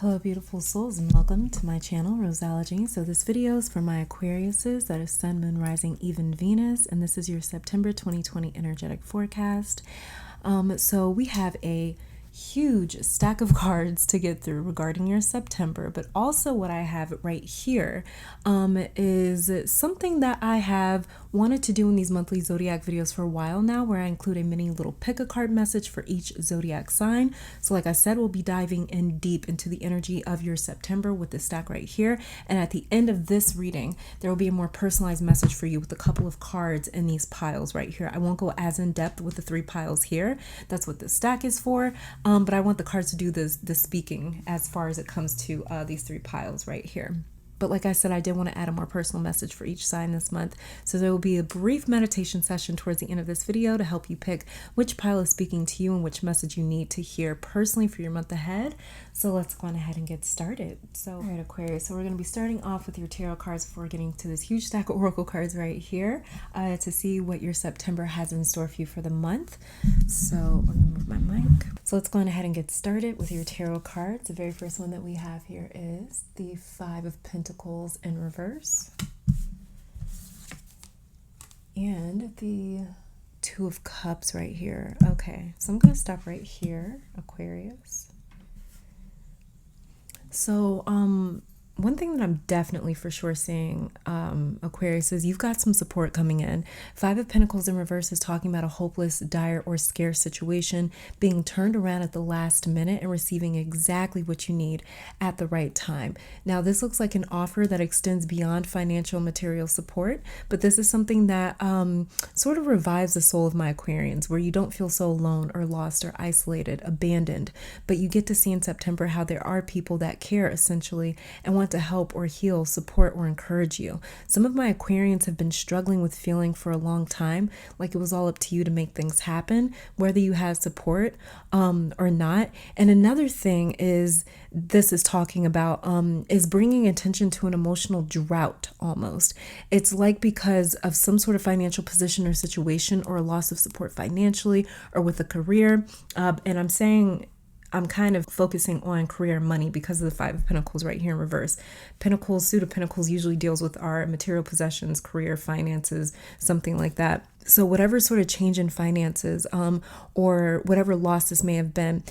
Hello beautiful souls and welcome to my channel Roseology. So this video is for my Aquariuses, that is Sun, Moon, Rising, even Venus, and this is your September 2020 energetic forecast. So we have a huge stack of cards to get through regarding your September, but also what I have right here is something that I have wanted to do in these monthly zodiac videos for a while now, where I include a mini little pick a card message for each zodiac sign. So like I said, we'll be diving in deep into the energy of your September with this stack right here, and at the end of this reading there will be a more personalized message for you with a couple of cards in these piles right here. I won't go as in depth with the 3 piles here. That's what this stack is for, but I want the cards to do the speaking as far as it comes to these 3 piles right here. But like I said, I did want to add a more personal message for each sign this month. So there will be a brief meditation session towards the end of this video to help you pick which pile is speaking to you and which message you need to hear personally for your month ahead. So let's go on ahead and get started. So, all right, Aquarius. So we're going to be starting off with your tarot cards before getting to this huge stack of oracle cards right here to see what your September has in store for you for the month. So let me move my mic. So let's go on ahead and get started with your tarot cards. The very first one that we have here is the 5 of Pentacles in reverse and the 2 of Cups right here. Okay, so I'm going to stop right here, Aquarius. So one thing that I'm definitely for sure seeing, Aquarius, is you've got some support coming in. 5 of Pentacles in reverse is talking about a hopeless, dire, or scarce situation being turned around at the last minute and receiving exactly what you need at the right time. Now, this looks like an offer that extends beyond financial material support, but this is something that sort of revives the soul of my Aquarians, where you don't feel so alone or lost or isolated, abandoned, but you get to see in September how there are people that care, essentially, and want to help or heal, support, or encourage you. Some of my Aquarians have been struggling with feeling for a long time like it was all up to you to make things happen, whether you had support or not. And another thing is, this is talking about is bringing attention to an emotional drought almost. It's like because of some sort of financial position or situation, or a loss of support financially or with a career. And I'm kind of focusing on career money because of the 5 of Pentacles right here in reverse. Pentacles, suit of Pentacles usually deals with our material possessions, career, finances, something like that. So whatever sort of change in finances or whatever loss this may have been,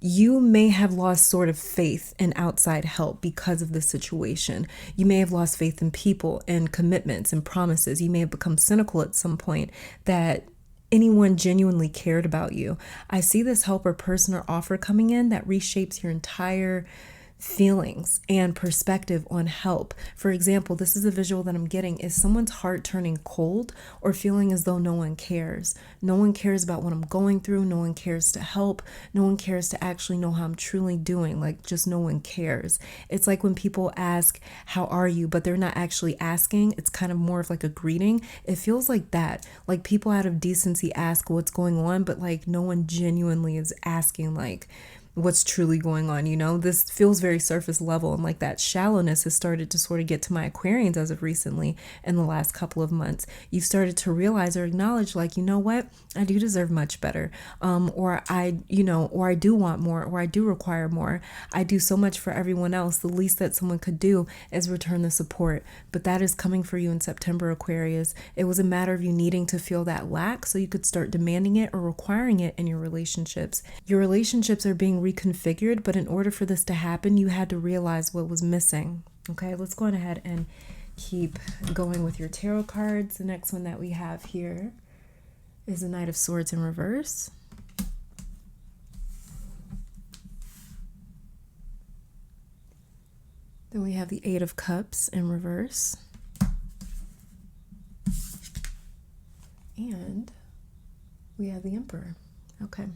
you may have lost sort of faith in outside help because of this situation. You may have lost faith in people and commitments and promises. You may have become cynical at some point that anyone genuinely cared about you. I see this help or person or offer coming in that reshapes your entire feelings and perspective on help. For example, this is a visual that I'm getting, is someone's heart turning cold or feeling as though no one cares. No one cares about what I'm going through. No one cares to help. No one cares to actually know how I'm truly doing. Like, just no one cares. It's like when people ask, how are you? But they're not actually asking. It's kind of more of like a greeting. It feels like that. Like people out of decency ask what's going on, but like no one genuinely is asking like what's truly going on. You know, this feels very surface level, and like that shallowness has started to sort of get to my Aquarians as of recently in the last couple of months. You've started to realize or acknowledge, like, you know what, I do deserve much better, or I do want more, or I do require more. I do so much for everyone else. The least that someone could do is return the support. But that is coming for you in September, Aquarius. It was a matter of you needing to feel that lack so you could start demanding it or requiring it in your relationships. Your relationships are being reconfigured, but in order for this to happen, you had to realize what was missing. Okay, let's go on ahead and keep going with your tarot cards. The next one that we have here is the Knight of Swords in reverse. Then we have the 8 of Cups in reverse. And we have the Emperor. Okay.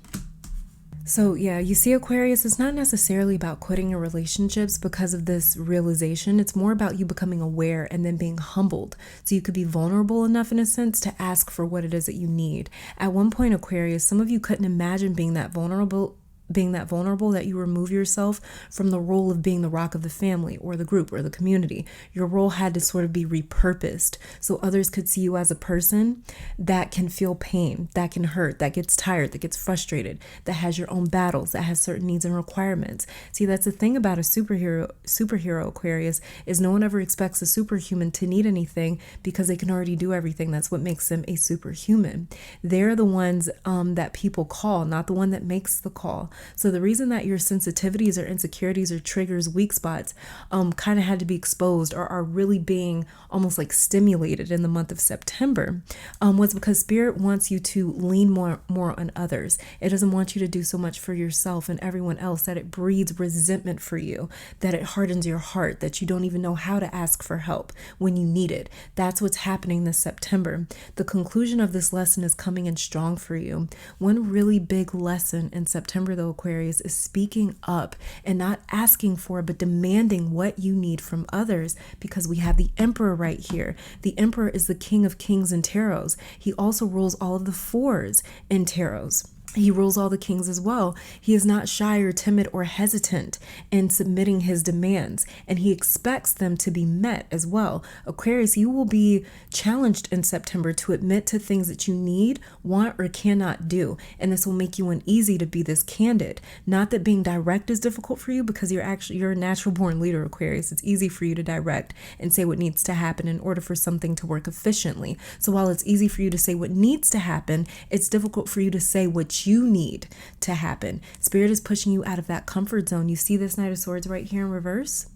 So yeah, you see, Aquarius, it's not necessarily about quitting your relationships because of this realization. It's more about you becoming aware and then being humbled so you could be vulnerable enough, in a sense, to ask for what it is that you need. At one point, Aquarius, some of you couldn't imagine being that vulnerable being that vulnerable, that you remove yourself from the role of being the rock of the family or the group or the community. Your role had to sort of be repurposed so others could see you as a person that can feel pain, that can hurt, that gets tired, that gets frustrated, that has your own battles, that has certain needs and requirements. See, that's the thing about a superhero Aquarius, is no one ever expects a superhuman to need anything because they can already do everything. That's what makes them a superhuman. They're the ones that people call, not the one that makes the call. So the reason that your sensitivities or insecurities or triggers, weak spots kind of had to be exposed or are really being almost like stimulated in the month of September was because Spirit wants you to lean more on others. It doesn't want you to do so much for yourself and everyone else that it breeds resentment for you, that it hardens your heart, that you don't even know how to ask for help when you need it. That's what's happening this September. The conclusion of this lesson is coming in strong for you. One really big lesson in September, though, Aquarius, is speaking up and not asking for, but demanding what you need from others, because we have the Emperor right here. The Emperor is the king of kings and tarots. He also rules all of the fours in tarots. He rules all the kings as well. He is not shy or timid or hesitant in submitting his demands, and he expects them to be met as well. Aquarius, you will be challenged in September to admit to things that you need, want, or cannot do, and this will make you uneasy to be this candid. Not that being direct is difficult for you, because you're a natural born leader, Aquarius. It's easy for you to direct and say what needs to happen in order for something to work efficiently. So while it's easy for you to say what needs to happen, it's difficult for you to say what you need to happen. Spirit is pushing you out of that comfort zone. You see this Knight of Swords right here in reverse?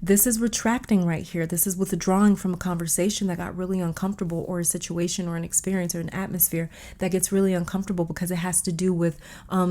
This is retracting right here. This is withdrawing from a conversation that got really uncomfortable, or a situation or an experience or an atmosphere that gets really uncomfortable, because it has to do with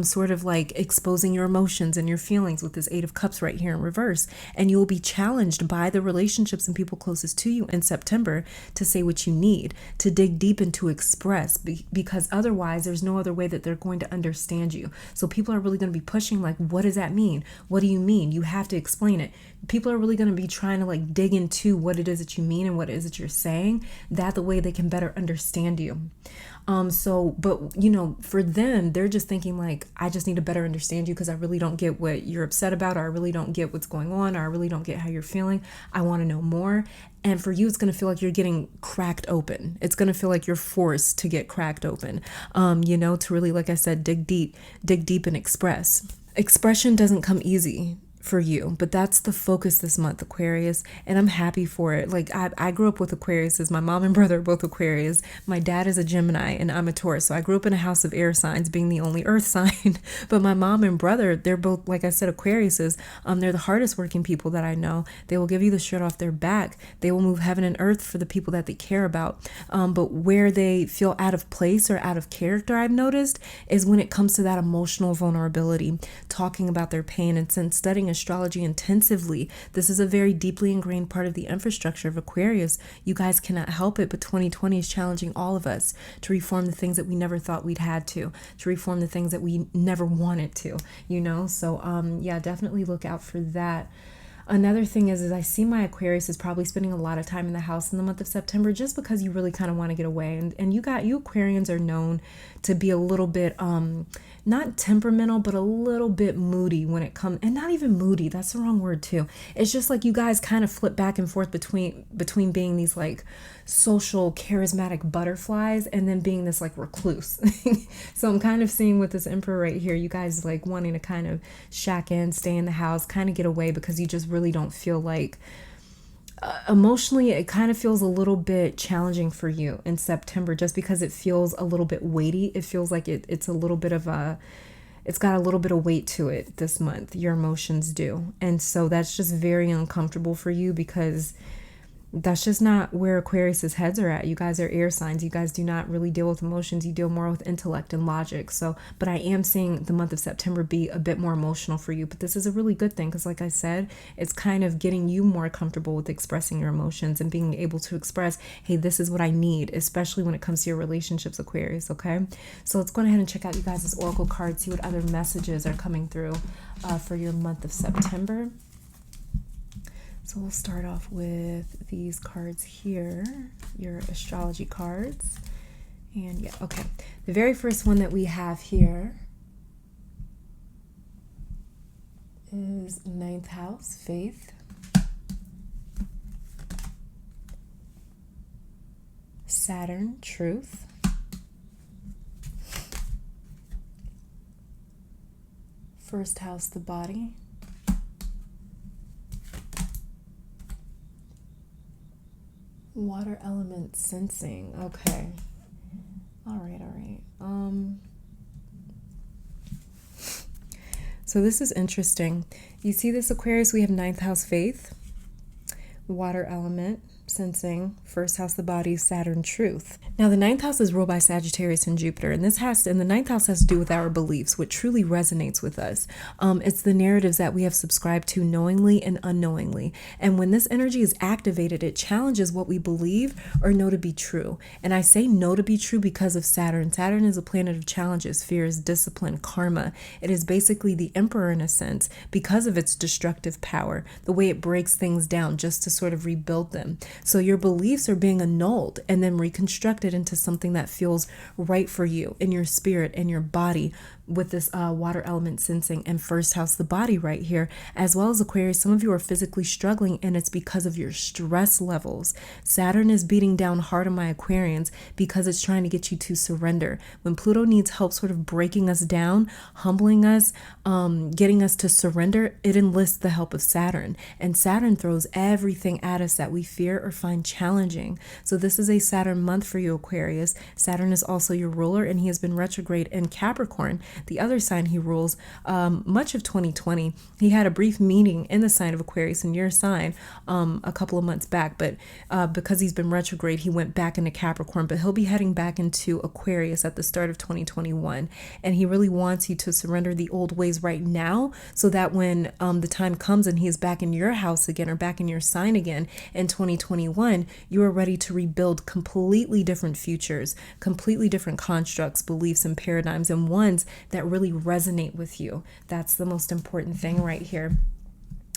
sort of like exposing your emotions and your feelings with this Eight of Cups right here in reverse. And you will be challenged by the relationships and people closest to you in September to say what you need, to dig deep and to express, because otherwise there's no other way that they're going to understand you. So people are really going to be pushing like, what does that mean? What do you mean? You have to explain it. People are really going to be trying to like dig into what it is that you mean and what it is that you're saying, that the way they can better understand you. But you know, for them, they're just thinking like, I just need to better understand you because I really don't get what you're upset about, or I really don't get what's going on, or I really don't get how you're feeling. I want to know more. And for you, it's going to feel like you're getting cracked open. It's going to feel like you're forced to get cracked open, to really, like I said, dig deep and express. Expression doesn't come easy for you, but that's the focus this month, Aquarius, and I'm happy for it. Like I grew up with Aquariuses. My mom and brother are both Aquarius. My dad is a Gemini and I'm a Taurus, so I grew up in a house of air signs, being the only earth sign. But my mom and brother, they're both, like I said, Aquariuses. They're the hardest working people that I know. They will give you the shirt off their back. They will move heaven and earth for the people that they care about. But where they feel out of place or out of character, I've noticed, is when it comes to that emotional vulnerability, talking about their pain. And since studying astrology intensively, this is a very deeply ingrained part of the infrastructure of Aquarius. You guys cannot help it, but 2020 is challenging all of us to reform the things that we never thought we'd had to reform the things that we never wanted to, So yeah, definitely look out for that. Another thing is I see my Aquarius is probably spending a lot of time in the house in the month of September, just because you really kind of want to get away. And you Aquarians are known to be a little bit, not temperamental, but a little bit moody when it comes, and not even moody, that's the wrong word too. It's just like you guys kind of flip back and forth between being these like social charismatic butterflies and then being this like recluse. So I'm kind of seeing with this Emperor right here, you guys like wanting to kind of shack in, stay in the house, kind of get away, because you just really don't feel like emotionally, it kind of feels a little bit challenging for you in September, just because it feels a little bit weighty. It feels like it's a little bit of it's got a little bit of weight to it this month. Your emotions do. And so that's just very uncomfortable for you, because that's just not where Aquarius's heads are at. You guys are air signs. You guys do not really deal with emotions. You deal more with intellect and logic. So, but I am seeing the month of September be a bit more emotional for you. But this is a really good thing, because like I said, it's kind of getting you more comfortable with expressing your emotions and being able to express, hey, this is what I need, especially when it comes to your relationships, Aquarius, okay? So let's go ahead and check out you guys' oracle cards, see what other messages are coming through for your month of September. So we'll start off with these cards here, your astrology cards. And yeah, okay. The very first one that we have here is ninth house, faith. Saturn, truth. First house, the body. Water element, sensing. Okay. All right. So this is interesting. You see this, Aquarius? We have ninth house, faith, water element, sensing, first house, the body, Saturn, truth. Now the ninth house is ruled by Sagittarius and Jupiter, and the ninth house has to do with our beliefs, what truly resonates with us. It's the narratives that we have subscribed to knowingly and unknowingly. And when this energy is activated, it challenges what we believe or know to be true. And I say know to be true because of Saturn. Saturn is a planet of challenges, fears, discipline, karma. It is basically the emperor in a sense because of its destructive power, the way it breaks things down just to sort of rebuild them. So your beliefs are being annulled and then reconstructed into something that feels right for you in your spirit and your body, with this water element sensing and first house, the body right here, as well as Aquarius. Some of you are physically struggling, and it's because of your stress levels. Saturn is beating down hard on my Aquarians because it's trying to get you to surrender. When Pluto needs help sort of breaking us down, humbling us, getting us to surrender, it enlists the help of Saturn. And Saturn throws everything at us that we fear or find challenging. So this is a Saturn month for you, Aquarius. Saturn is also your ruler, and he has been retrograde in Capricorn, the other sign he rules, much of 2020. He had a brief meeting in the sign of Aquarius, in your sign, a couple of months back, but because he's been retrograde, he went back into Capricorn, but he'll be heading back into Aquarius at the start of 2021. And he really wants you to surrender the old ways right now, so that when the time comes and he is back in your house again, or back in your sign again in 2021, you are ready to rebuild completely different futures, completely different constructs, beliefs, and paradigms, and ones that really resonate with you. That's the most important thing right here.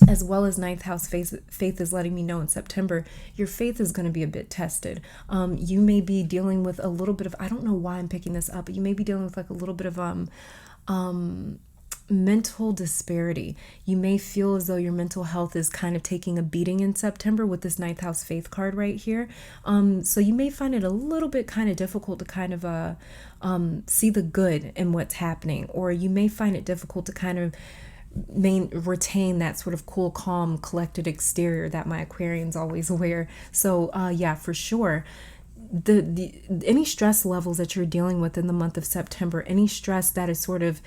As well as ninth house, faith is letting me know in September, your faith is going to be a bit tested. You may be dealing with a little bit of, I don't know why I'm picking this up, but you may be dealing with like a little bit of mental disparity. You may feel as though your mental health is kind of taking a beating in September with this ninth house faith card right here. So you may find it a little bit kind of difficult to kind of see the good in what's happening, or you may find it difficult to kind of retain that sort of cool, calm, collected exterior that my Aquarians always wear. So yeah, for sure. The any stress levels that you're dealing with in the month of September, any stress that is sort of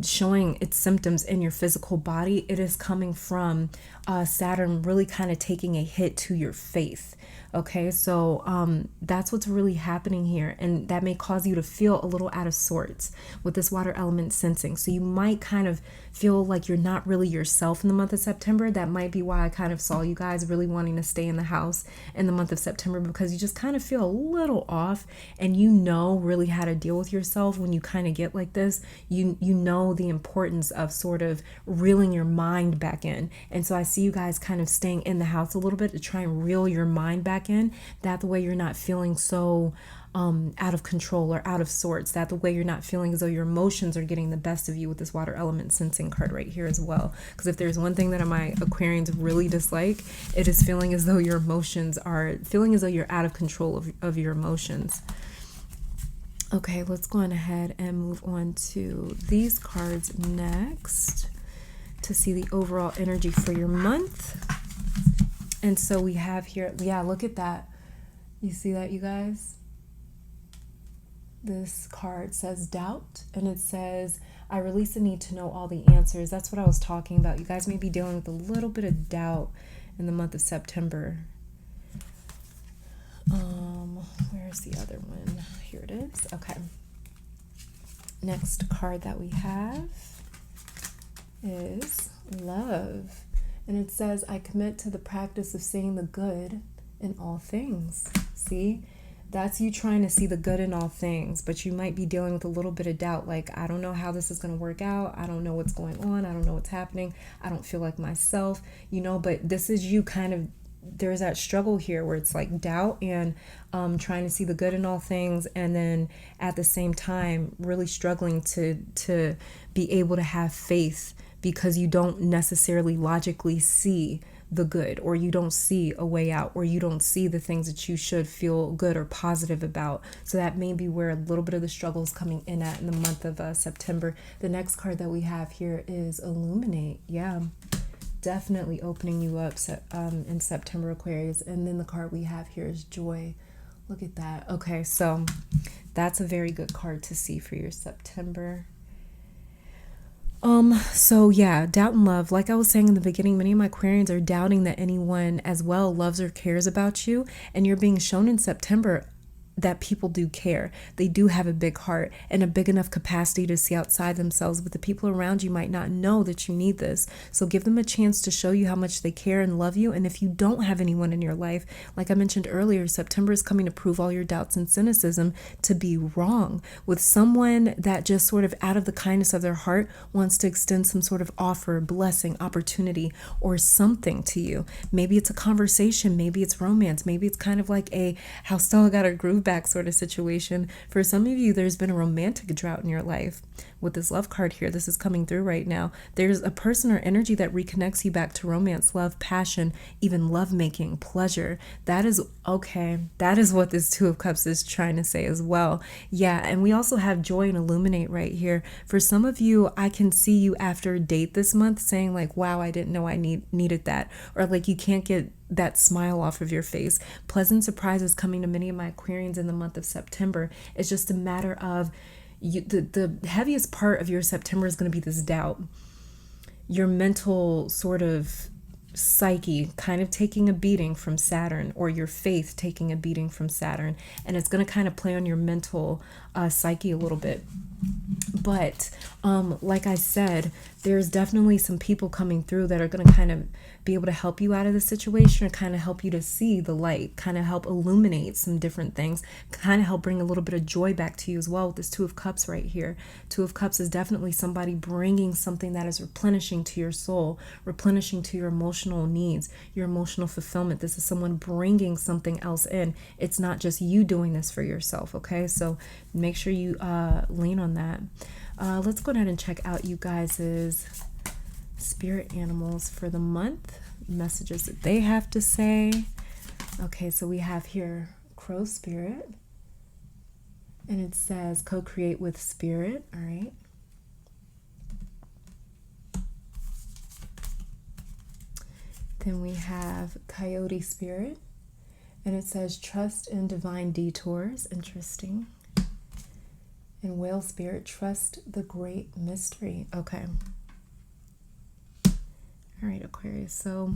showing its symptoms in your physical body, it is coming from Saturn really kind of taking a hit to your faith. Okay, so that's what's really happening here, and that may cause you to feel a little out of sorts with this water element sensing. So you might kind of feel like you're not really yourself in the month of September. That might be why I kind of saw you guys really wanting to stay in the house in the month of September, because you just kind of feel a little off, and you know really how to deal with yourself when you kind of get like this. You know the importance of sort of reeling your mind back in. And so I see you guys kind of staying in the house a little bit to try and reel your mind back in. That the way you're not feeling so out of control or out of sorts, that the way you're not feeling as though your emotions are getting the best of you with this water element sensing card right here as well. Because if there's one thing that my Aquarians really dislike, it is feeling as though your emotions are, feeling as though you're out of control of your emotions. Okay, let's go on ahead and move on to these cards next to see the overall energy for your month. And so we have here, yeah, look at that. You see that, you guys? This card says doubt, and it says, I release the need to know all the answers. That's what I was talking about. You guys may be dealing with a little bit of doubt in the month of September. Where's the other one? Here it is. Okay. Next card that we have is love. And it says, I commit to the practice of seeing the good in all things. See? That's you trying to see the good in all things, but you might be dealing with a little bit of doubt, like, I don't know how this is going to work out. I don't know what's going on. I don't know what's happening. I don't feel like myself, but this is you kind of, there's that struggle here where it's like doubt and trying to see the good in all things, and then at the same time really struggling to be able to have faith because you don't necessarily logically see the good, or you don't see a way out, or you don't see the things that you should feel good or positive about. So that may be where a little bit of the struggle is coming in at in the month of September. The next card that we have here is Illuminate. Yeah, definitely opening you up in September, Aquarius. And then the card we have here is Joy. Look at that. Okay, so that's a very good card to see for your September. So yeah, doubt and love. Like I was saying in the beginning, many of my Aquarians are doubting that anyone as well loves or cares about you, and you're being shown in September that people do care. They do have a big heart and a big enough capacity to see outside themselves, but the people around you might not know that you need this. So give them a chance to show you how much they care and love you. And if you don't have anyone in your life, like I mentioned earlier, September is coming to prove all your doubts and cynicism to be wrong, with someone that just sort of out of the kindness of their heart wants to extend some sort of offer, blessing, opportunity, or something to you. Maybe it's a conversation, maybe it's romance, maybe it's kind of like a how Stella got her groove back sort of situation. For some of you, there's been a romantic drought in your life. With this love card here, this is coming through right now. There's a person or energy that reconnects you back to romance, love, passion, even lovemaking, pleasure. That is okay. That is what this Two of Cups is trying to say as well. Yeah, and we also have Joy and Illuminate right here. For some of you, I can see you after a date this month saying like, wow, I didn't know I needed that. Or like you can't get that smile off of your face. Pleasant surprises coming to many of my Aquarians in the month of September. It's just a matter of the heaviest part of your September is going to be this doubt. Your mental sort of psyche kind of taking a beating from Saturn, or your faith taking a beating from Saturn. And it's going to kind of play on your mental psyche a little bit. But like I said, there's definitely some people coming through that are going to kind of be able to help you out of the situation, or kind of help you to see the light, kind of help illuminate some different things, kind of help bring a little bit of joy back to you as well with this Two of Cups right here. Two of Cups is definitely somebody bringing something that is replenishing to your soul, replenishing to your emotional needs, your emotional fulfillment. This is someone bringing something else in. It's not just you doing this for yourself, okay? So make sure you lean on that. Let's go ahead and check out you guys' spirit animals for the month, messages that they have to say. Okay, so we have here Crow Spirit, and it says co-create with spirit. All right. Then we have Coyote Spirit, and it says trust in divine detours. Interesting. And Whale Spirit, trust the great mystery. Okay. All right, Aquarius. So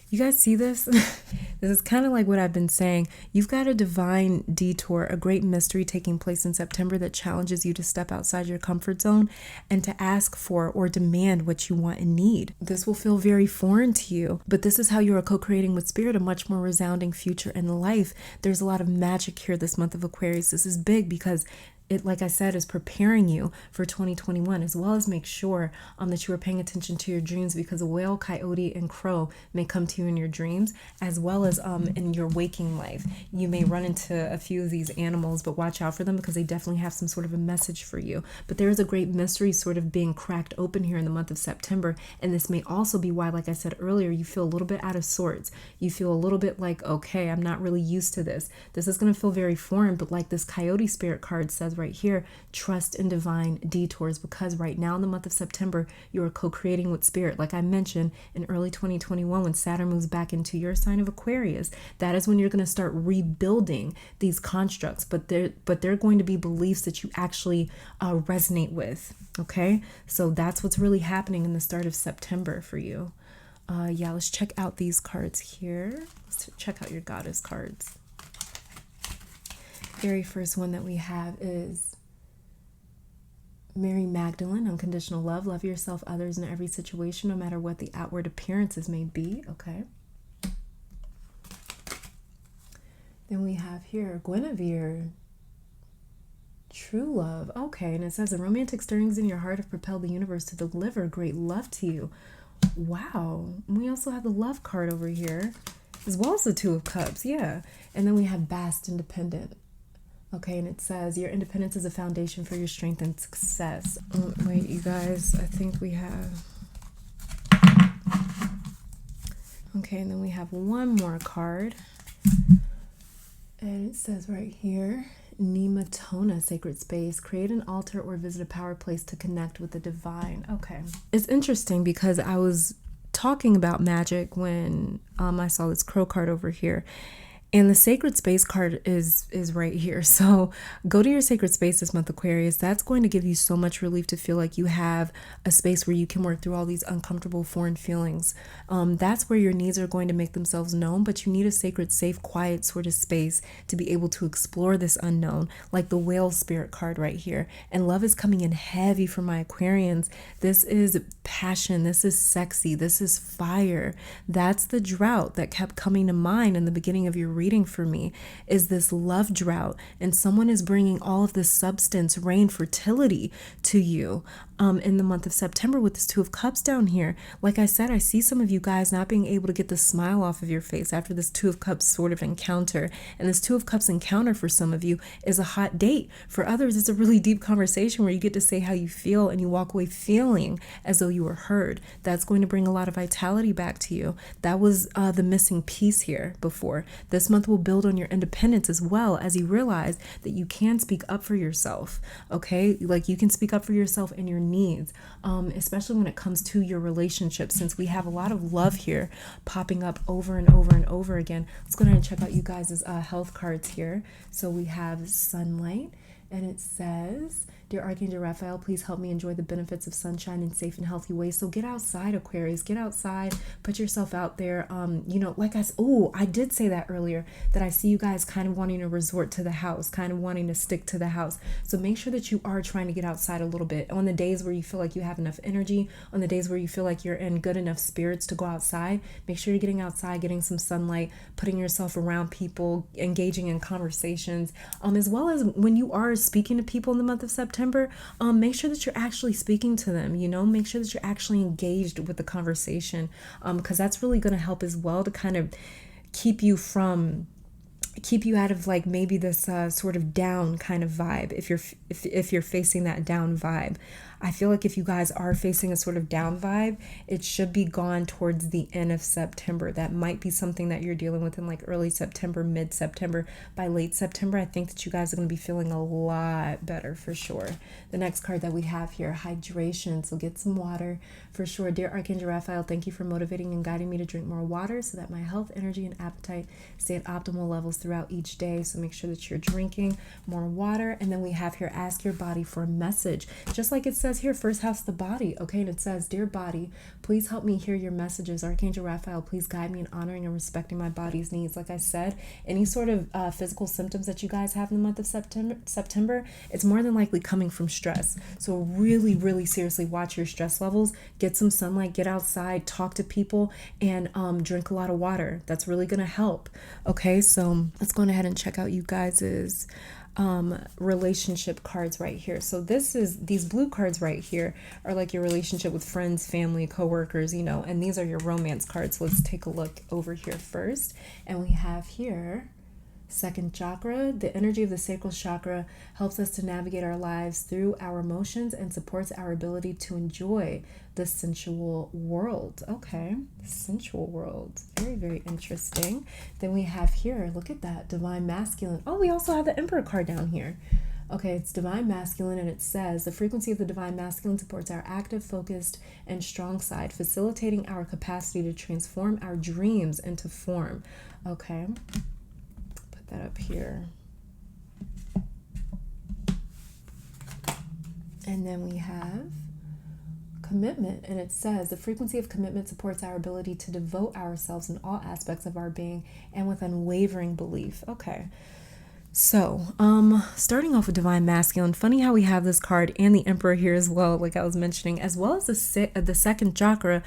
you guys see this? This is kind of like what I've been saying. You've got a divine detour, a great mystery taking place in September that challenges you to step outside your comfort zone and to ask for or demand what you want and need. This will feel very foreign to you, but this is how you are co-creating with spirit a much more resounding future in life. There's a lot of magic here this month of Aquarius. This is big because it, like I said, is preparing you for 2021, as well as make sure that you are paying attention to your dreams, because a whale, coyote, and crow may come to you in your dreams, as well as in your waking life. You may run into a few of these animals, but watch out for them because they definitely have some sort of a message for you. But there is a great mystery sort of being cracked open here in the month of September, and this may also be why, like I said earlier, you feel a little bit out of sorts. You feel a little bit like, okay, I'm not really used to this. This is going to feel very foreign, but like this Coyote Spirit card says right here, trust in divine detours, because right now in the month of September, you are co-creating with spirit. Like I mentioned, in early 2021, when Saturn moves back into your sign of Aquarius, that is when you're going to start rebuilding these constructs, but they're going to be beliefs that you actually resonate with. Okay, so that's what's really happening in the start of September for you. Yeah, let's check out these cards here. Let's check out your goddess cards. Very first one that we have is Mary Magdalene, unconditional love. Love yourself, others, in every situation, no matter what the outward appearances may be. Okay. Then we have here Guinevere, true love. Okay, and it says the romantic stirrings in your heart have propelled the universe to deliver great love to you. Wow. And we also have the love card over here, as well as the Two of Cups. Yeah. And then we have Vast Independent. Okay, and it says your independence is a foundation for your strength and success. Wait, you guys, I think we have... Okay, and then we have one more card. And it says right here, Nematona, sacred space. Create an altar or visit a power place to connect with the divine. Okay. It's interesting because I was talking about magic when I saw this crow card over here. And the sacred space card is right here. So go to your sacred space this month, Aquarius. That's going to give you so much relief to feel like you have a space where you can work through all these uncomfortable foreign feelings. That's where your needs are going to make themselves known, but you need a sacred, safe, quiet sort of space to be able to explore this unknown, like the whale spirit card right here. And love is coming in heavy for my Aquarians. This is passion. This is sexy. This is fire. That's the drought that kept coming to mind in the beginning of your reading for me, is this love drought, and someone is bringing all of this substance, rain, fertility to you in the month of September with this Two of Cups down here. Like I said, I see some of you guys not being able to get the smile off of your face after this Two of Cups sort of encounter. And this Two of Cups encounter for some of you is a hot date. For others, it's a really deep conversation where you get to say how you feel and you walk away feeling as though you were heard. That's going to bring a lot of vitality back to you. That was the missing piece here before. This month will build on your independence as well, as you realize that you can speak up for yourself. Okay, like you can speak up for yourself and your needs, especially when it comes to your relationship, since we have a lot of love here popping up over and over and over again. Let's go ahead and check out you guys' health cards here. So we have sunlight, and it says, dear Archangel Raphael, please help me enjoy the benefits of sunshine in safe and healthy ways. So get outside, Aquarius. Get outside. Put yourself out there. Like I did say that earlier, that I see you guys kind of wanting to resort to the house, kind of wanting to stick to the house. So make sure that you are trying to get outside a little bit. On the days where you feel like you have enough energy, on the days where you feel like you're in good enough spirits to go outside, make sure you're getting outside, getting some sunlight, putting yourself around people, engaging in conversations, as well as when you are speaking to people in the month of September, make sure that you're actually speaking to them, make sure that you're actually engaged with the conversation, because that's really going to help as well to kind of keep you out of like maybe this sort of down kind of vibe. If you're facing that down vibe, I feel like if you guys are facing a sort of down vibe, it should be gone towards the end of September. That might be something that you're dealing with in like early September, mid-September. By late September, I think that you guys are going to be feeling a lot better for sure. The next card that we have here, hydration. So get some water for sure. Dear Archangel Raphael, thank you for motivating and guiding me to drink more water so that my health, energy, and appetite stay at optimal levels throughout each day. So make sure that you're drinking more water. And then we have here, ask your body for a message. Just like it says here, first house, the body. Okay, and it says, dear body, please help me hear your messages. Archangel Raphael, please guide me in honoring and respecting my body's needs. Like I said, any sort of physical symptoms that you guys have in the month of September, it's more than likely coming from stress. So really, really seriously watch your stress levels. Get some sunlight, get outside, talk to people, and drink a lot of water. That's really going to help. Okay, so let's go ahead and check out you guys's relationship cards right here. So these blue cards right here are like your relationship with friends, family, coworkers, and these are your romance cards. So let's take a look over here first. And we have here second chakra. The energy of the sacral chakra helps us to navigate our lives through our emotions and supports our ability to enjoy the sensual world. Okay, sensual world. Very, very interesting. Then we have here, look at that, divine masculine. Oh, we also have the emperor card down here. Okay, it's divine masculine, and it says the frequency of the divine masculine supports our active, focused, and strong side, facilitating our capacity to transform our dreams into form. Okay, put that up here. And then we have commitment, and it says the frequency of commitment supports our ability to devote ourselves in all aspects of our being and with unwavering belief. Okay. So, starting off with divine masculine, funny how we have this card and the emperor here as well, like I was mentioning, as well as the second chakra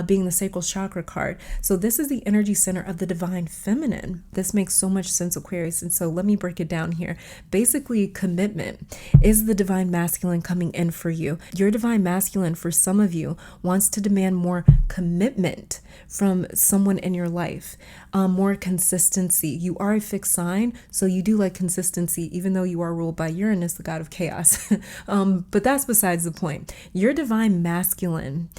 being the sacral chakra card. So this is the energy center of the divine feminine. This makes so much sense, Aquarius. And so let me break it down here. Basically, commitment is the divine masculine coming in for you. Your divine masculine, for some of you, wants to demand more commitment from someone in your life, more consistency. You are a fixed sign, so you do like consistency, even though you are ruled by Uranus, the god of chaos. But that's besides the point. Your divine masculine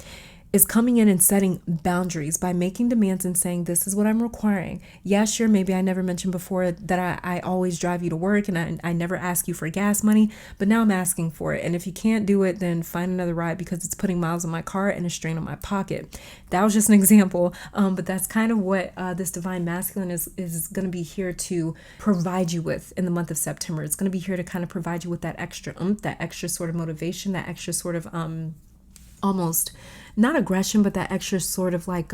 is coming in and setting boundaries by making demands and saying, this is what I'm requiring. Yeah, sure, maybe I never mentioned before that I always drive you to work and I never ask you for gas money, but now I'm asking for it. And if you can't do it, then find another ride because it's putting miles on my car and a strain on my pocket. That was just an example, but that's kind of what this divine masculine is going to be here to provide you with in the month of September. It's going to be here to kind of provide you with that extra that extra sort of motivation, that extra sort of almost not aggression, but that extra sort of like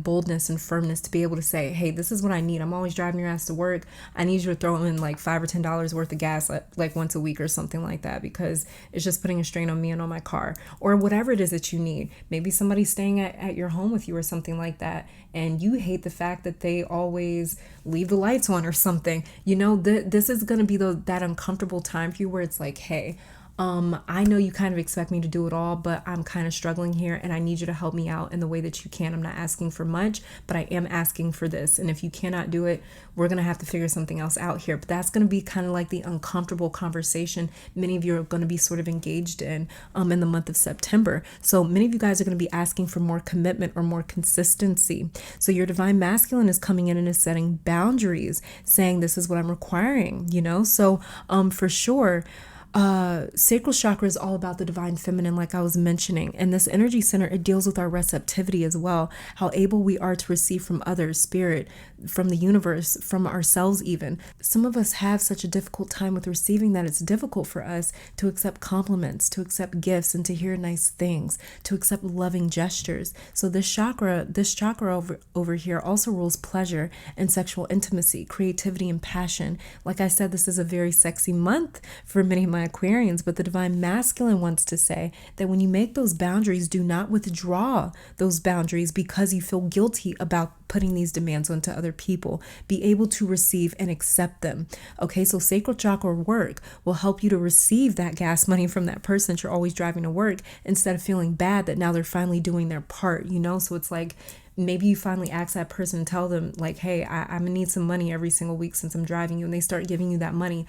boldness and firmness to be able to say, hey, this is what I need. I'm always driving your ass to work. I need you to throw in like $5 or $10 worth of gas like once a week or something like that, because it's just putting a strain on me and on my car, or whatever it is that you need. Maybe somebody's staying at your home with you or something like that, and you hate the fact that they always leave the lights on or something. This is going to be that uncomfortable time for you where it's like, hey, I know you kind of expect me to do it all, but I'm kind of struggling here and I need you to help me out in the way that you can. I'm not asking for much, but I am asking for this. And if you cannot do it, we're going to have to figure something else out here. But that's going to be kind of like the uncomfortable conversation many of you are going to be sort of engaged in the month of September. So many of you guys are going to be asking for more commitment or more consistency. So your divine masculine is coming in and is setting boundaries, saying this is what I'm requiring, So for sure, sacral chakra is all about the divine feminine, like I was mentioning, and this energy center, it deals with our receptivity as well, how able we are to receive from others, spirit, from the universe, from ourselves even. Some of us have such a difficult time with receiving that it's difficult for us to accept compliments, to accept gifts, and to hear nice things, to accept loving gestures. So this chakra over here also rules pleasure and sexual intimacy, creativity and passion. Like I said, this is a very sexy month for many of my Aquarians, but the divine masculine wants to say that when you make those boundaries, do not withdraw those boundaries because you feel guilty about putting these demands onto other people. Be able to receive and accept them. Okay, so sacral chakra work will help you to receive that gas money from that person that you're always driving to work, instead of feeling bad that now they're finally doing their part, So it's like, maybe you finally ask that person and tell them like, hey, I'm gonna need some money every single week since I'm driving you, and they start giving you that money.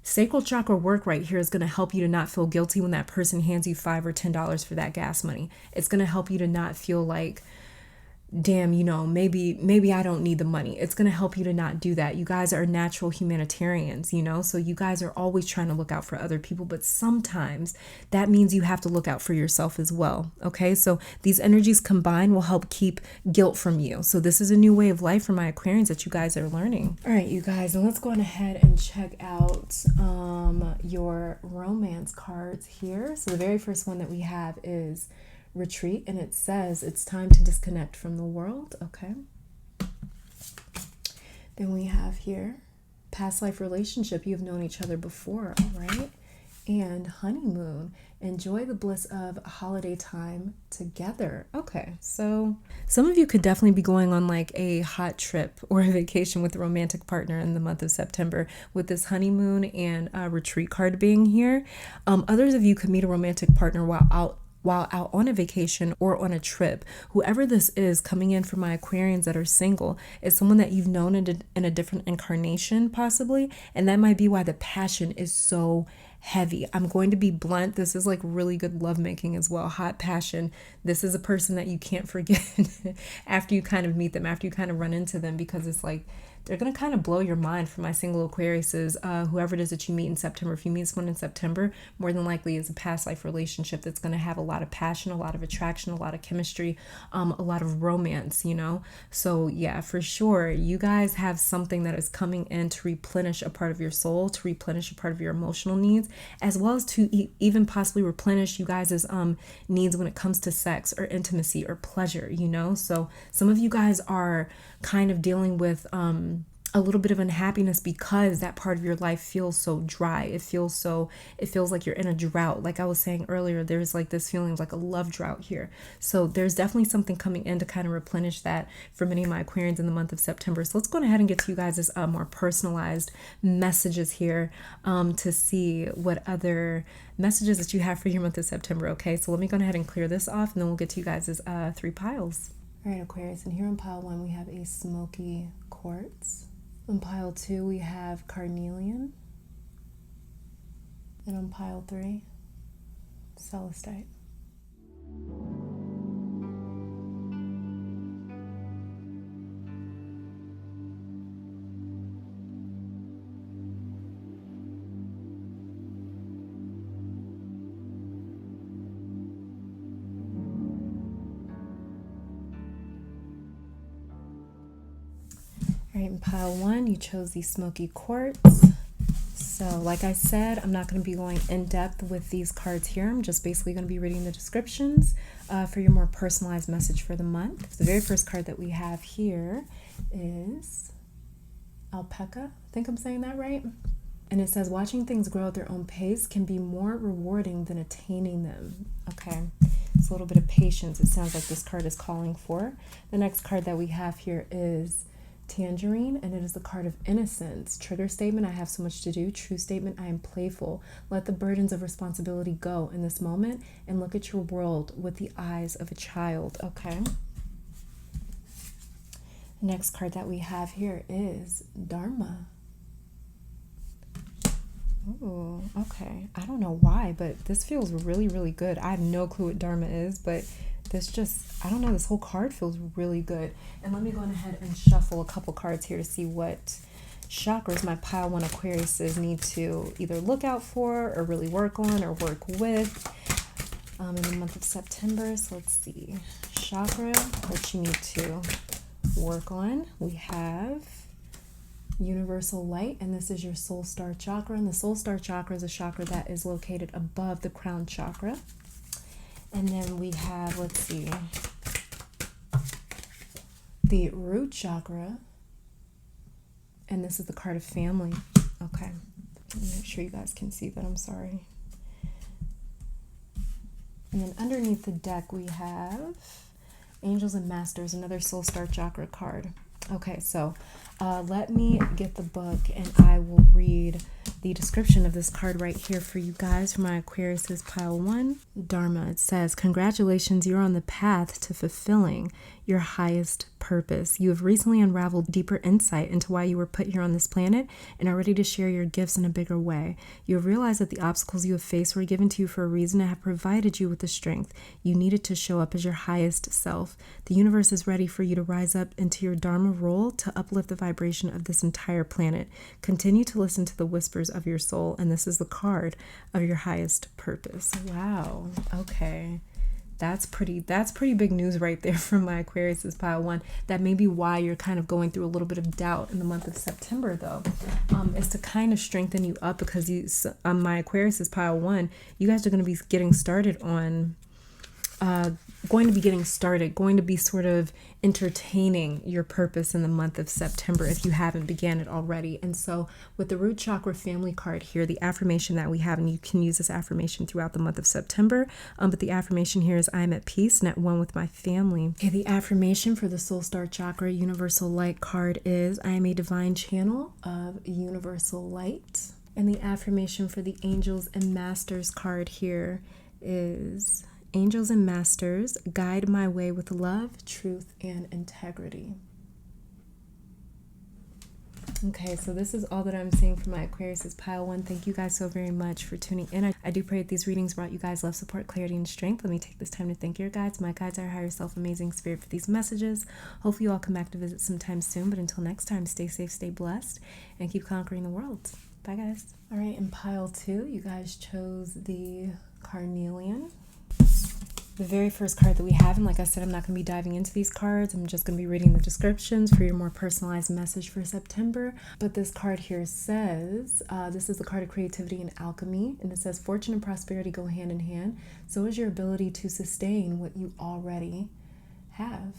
Sacral chakra work right here is going to help you to not feel guilty when that person hands you $5 or $10 for that gas money. It's going to help you to not feel like, damn, maybe I don't need the money. It's going to help you to not do that. You guys are natural humanitarians, so you guys are always trying to look out for other people, but sometimes that means you have to look out for yourself as well. Okay, so these energies combined will help keep guilt from you. So this is a new way of life for my Aquarians that you guys are learning. All right, you guys, and let's go on ahead and check out your romance cards here. So the very first one that we have is Retreat, and it says it's time to disconnect from the world. Okay. Then we have here past life relationship. You've known each other before, all right? And honeymoon. Enjoy the bliss of holiday time together. Okay, so some of you could definitely be going on like a hot trip or a vacation with a romantic partner in the month of September with this honeymoon and retreat card being here. Others of you could meet a romantic partner while out on a vacation or on a trip. Whoever this is coming in for my Aquarians that are single is someone that you've known in a different incarnation possibly, and that might be why the passion is so heavy. I'm going to be blunt. This is like really good lovemaking as well. Hot passion. This is a person that you can't forget after you kind of meet them, after you kind of run into them, because it's like they're going to kind of blow your mind. For my single Aquariuses, whoever it is that you meet in September, if you meet someone in September, more than likely is a past life relationship that's going to have a lot of passion, a lot of attraction, a lot of chemistry, a lot of romance, So yeah, for sure, you guys have something that is coming in to replenish a part of your soul, to replenish a part of your emotional needs, as well as to even possibly replenish you guys' needs when it comes to sex or intimacy or pleasure, So some of you guys are kind of dealing with a little bit of unhappiness because that part of your life feels so dry. It feels like you're in a drought. Like I was saying earlier, there's like this feeling of like a love drought here. So there's definitely something coming in to kind of replenish that for many of my Aquarians in the month of September. So let's go ahead and get to you guys' more personalized messages here to see what other messages that you have for your month of September. Okay, so let me go ahead and clear this off, and then we'll get to you guys' 3 piles. All right, Aquarius, and here in pile 1 we have a smoky quartz. On pile 2, we have carnelian. And on pile 3, celestite. All right, in pile 1, you chose the smoky quartz. So like I said, I'm not going to be going in depth with these cards here. I'm just basically going to be reading the descriptions for your more personalized message for the month. The very first card that we have here is alpaca. I think I'm saying that right. And it says, watching things grow at their own pace can be more rewarding than attaining them. Okay, it's a little bit of patience. It sounds like this card is calling for. The next card that we have here is tangerine, and it is the card of innocence. Trigger statement: I have so much to do. True statement: I am playful. Let the burdens of responsibility go in this moment and look at your world with the eyes of a child. Okay. The next card that we have here is Dharma. Oh, okay. I don't know why, but this feels really, really good. I have no clue what Dharma is, but this just, I don't know, this whole card feels really good. And let me go ahead and shuffle a couple cards here to see what chakras my pile 1 Aquariuses need to either look out for or really work on or work with in the month of September. So let's see. Chakra that you need to work on. We have universal light, and this is your soul star chakra, and the soul star chakra is a chakra that is located above the crown chakra. And then we have, let's see, the root chakra, and this is the card of family. Okay, make sure you guys can see that. I'm sorry. And then underneath the deck we have Angels and Masters, another soul star chakra card. Okay, so let me get the book and I will read the description of this card right here for you guys for my Aquarius's pile 1. Dharma, it says, congratulations, you're on the path to fulfilling your highest purpose. You have recently unraveled deeper insight into why you were put here on this planet and are ready to share your gifts in a bigger way. You have realized that the obstacles you have faced were given to you for a reason and have provided you with the strength you needed to show up as your highest self. The universe is ready for you to rise up into your Dharma role to uplift the vibration of this entire planet. Continue to listen to the whispers of your soul, and this is the card of your highest purpose. Wow. Okay. That's pretty big news right there from my Aquarius's pile 1. That may be why you're kind of going through a little bit of doubt in the month of September, though, is to kind of strengthen you up, because my Aquarius's pile 1, you guys are going to be getting started on going to be sort of entertaining your purpose in the month of September if you haven't began it already. And so with the root chakra family card here, the affirmation that we have, and you can use this affirmation throughout the month of September, but the affirmation here is, I am at peace and at one with my family. Okay, the affirmation for the soul star chakra universal light card is, I am a divine channel of universal light. And the affirmation for the angels and masters card here is, Angels and Masters, guide my way with love, truth, and integrity. Okay, so this is all that I'm seeing for my Aquarius's pile 1. Thank you guys so very much for tuning in. I do pray that these readings brought you guys love, support, clarity, and strength. Let me take this time to thank your guides, my guides, our higher self, amazing spirit, for these messages. Hopefully you all come back to visit sometime soon, but until next time, stay safe, stay blessed, and keep conquering the world. Bye, guys. All right, in pile 2, you guys chose the carnelian. The very first card that we have, and like I said, I'm not going to be diving into these cards. I'm just going to be reading the descriptions for your more personalized message for September. But this card here says, this is the card of creativity and alchemy, and it says, fortune and prosperity go hand in hand. So is your ability to sustain what you already have.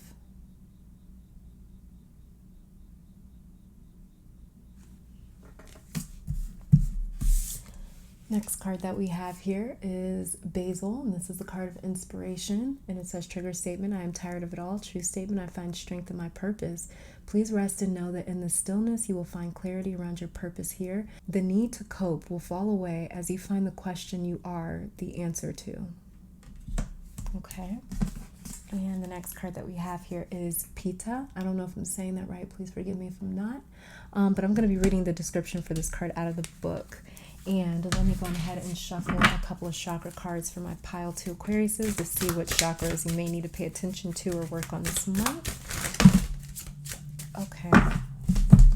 Next card that we have here is Basil, and this is the card of inspiration, and it says, trigger statement, I am tired of it all. True statement, I find strength in my purpose. Please rest and know that in the stillness you will find clarity around your purpose here. The need to cope will fall away as you find the question you are the answer to. Okay. And the next card that we have here is Pita. I don't know if I'm saying that right. Please forgive me if I'm not. but I'm going to be reading the description for this card out of the book. And let me go ahead and shuffle a couple of chakra cards for my pile 2 Aquariuses to see what chakras you may need to pay attention to or work on this month. Okay,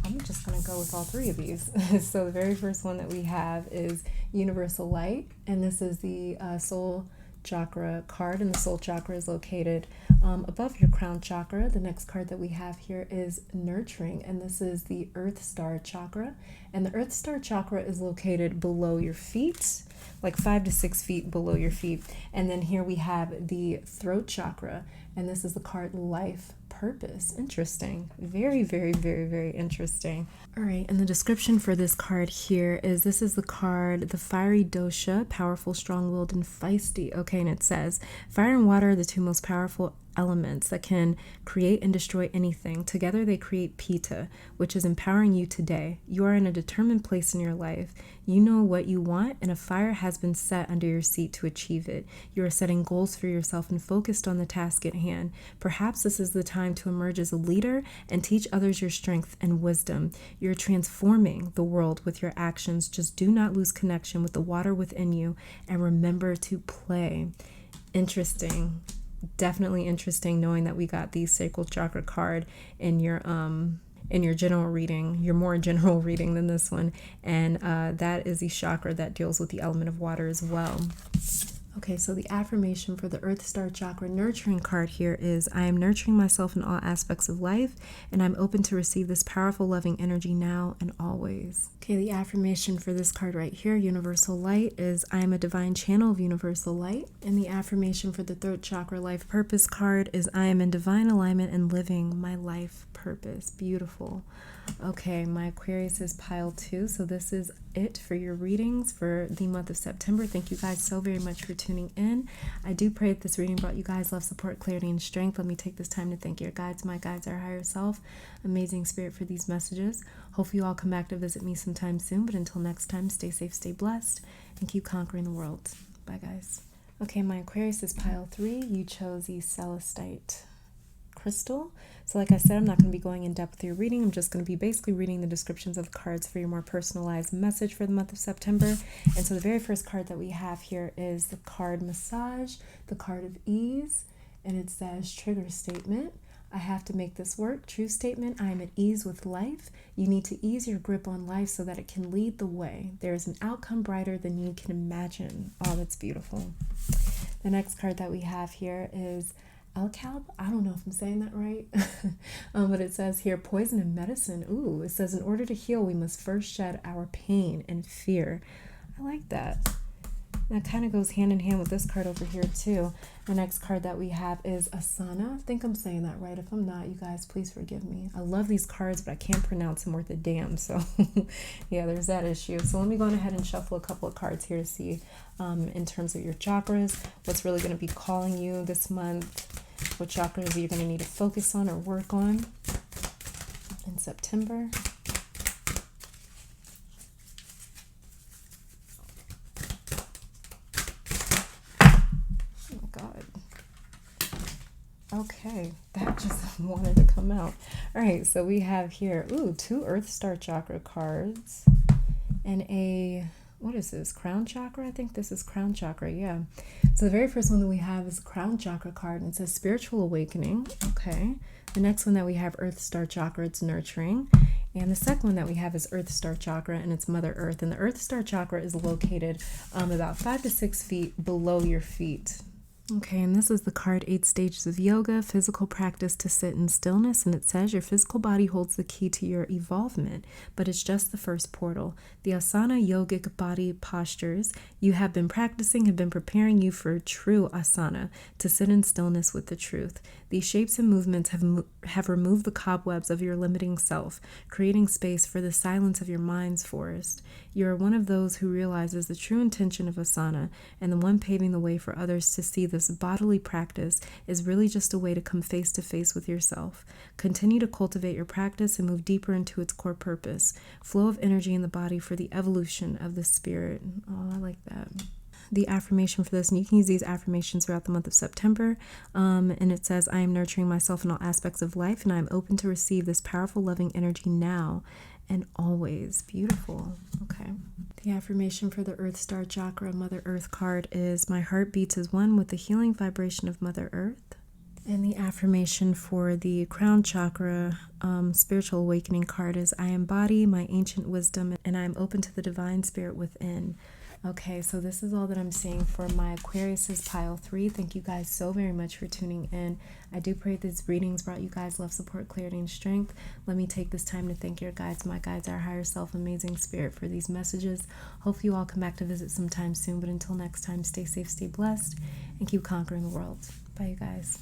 I'm just going to go with all 3 of these. So the very first one that we have is Universal Light, and this is the soul chakra card, and the soul chakra is located above your crown chakra. The next card that we have here is Nurturing, and this is the Earth Star chakra, and the Earth Star chakra is located below your feet, like 5 to 6 feet below your feet. And then here we have the Throat chakra, and this is the card Life Purpose. Interesting. Very, very, very, very interesting. All right, and the description for this card here is this is the card, the fiery dosha, powerful, strong-willed, and feisty. Okay, and it says, fire and water are the 2 most powerful elements that can create and destroy anything. Together they create Pitta, which is empowering you today. You are in a determined place in your life. You know what you want, and a fire has been set under your seat to achieve it. You are setting goals for yourself and focused on the task at hand. Perhaps this is the time to emerge as a leader and teach others your strength and wisdom. You're transforming the world with your actions. Just do not lose connection with the water within you, and remember to play. Interesting. Definitely interesting knowing that we got the sacral chakra card in your general reading, your more general reading than this one, and that is the chakra that deals with the element of water as well. Okay, so the affirmation for the Earth Star Chakra Nurturing card here is, I am nurturing myself in all aspects of life, and I'm open to receive this powerful, loving energy now and always. Okay, the affirmation for this card right here, Universal Light, is, I am a divine channel of universal light. And the affirmation for the Throat Chakra Life Purpose card is, I am in divine alignment and living my life purpose. Beautiful. Okay, my Aquarius is pile 2, so this is it for your readings for the month of September. Thank you guys so very much for tuning in. I do pray that this reading brought you guys love, support, clarity, and strength. Let me take this time to thank your guides, my guides, our higher self, amazing spirit, for these messages. Hope you all come back to visit me sometime soon, but until next time, stay safe, stay blessed, and keep conquering the world. Bye, guys. Okay, my Aquarius is pile 3. You chose the Celestite crystal. So like I said, I'm not going to be going in depth with your reading. I'm just going to be basically reading the descriptions of the cards for your more personalized message for the month of September. And so the very first card that we have here is the card Massage, the card of ease, and it says trigger statement. I have to make this work. True statement. I am at ease with life. You need to ease your grip on life so that it can lead the way. There is an outcome brighter than you can imagine. Oh, that's beautiful. The next card that we have here is Alcalb. I don't know if I'm saying that right, but it says here, poison and medicine. Ooh, it says, in order to heal, we must first shed our pain and fear. I like that. That kind of goes hand in hand with this card over here too. The next card that we have is Asana. I think I'm saying that right. If I'm not, you guys, please forgive me. I love these cards, but I can't pronounce them worth a damn. So yeah, there's that issue. So let me go ahead and shuffle a couple of cards here to see in terms of your chakras, what's really going to be calling you this month, what chakras you're going to need to focus on or work on in September. Oh God. Okay, that just wanted to come out. All right, so we have here, 2 Earth Star Chakra cards and a, what is this, Crown Chakra? I think this is Crown Chakra, yeah. So the very first one that we have is Crown Chakra card, and it says Spiritual Awakening. Okay. The next one that we have, Earth Star Chakra, it's Nurturing. And the second one that we have is Earth Star Chakra, and it's Mother Earth. And the Earth Star Chakra is located about 5 to 6 feet below your feet. Okay, and this is the card 8 Stages of Yoga, physical practice to sit in stillness, and it says your physical body holds the key to your evolvement, but it's just the first portal. The asana yogic body postures you have been practicing have been preparing you for true asana, to sit in stillness with the truth. These shapes and movements have removed the cobwebs of your limiting self, creating space for the silence of your mind's forest. You are one of those who realizes the true intention of asana, and the one paving the way for others to see this bodily practice is really just a way to come face to face with yourself. Continue to cultivate your practice and move deeper into its core purpose, flow of energy in the body for the evolution of the spirit. Oh, I like that. The affirmation for this, and you can use these affirmations throughout the month of September, and it says, I am nurturing myself in all aspects of life, and I am open to receive this powerful, loving energy now and always. Beautiful. Okay. The affirmation for the Earth Star Chakra Mother Earth card is, my heart beats as one with the healing vibration of Mother Earth. And the affirmation for the Crown Chakra Spiritual Awakening card is, I embody my ancient wisdom and I am open to the divine spirit within. Okay, so this is all that I'm seeing for my Aquarius's pile 3. Thank you guys so very much for tuning in. I do pray these readings brought you guys love, support, clarity, and strength. Let me take this time to thank your guides, my guides, our higher self, amazing spirit, for these messages. Hopefully you all come back to visit sometime soon, but until next time, stay safe, stay blessed, and keep conquering the world. Bye, you guys.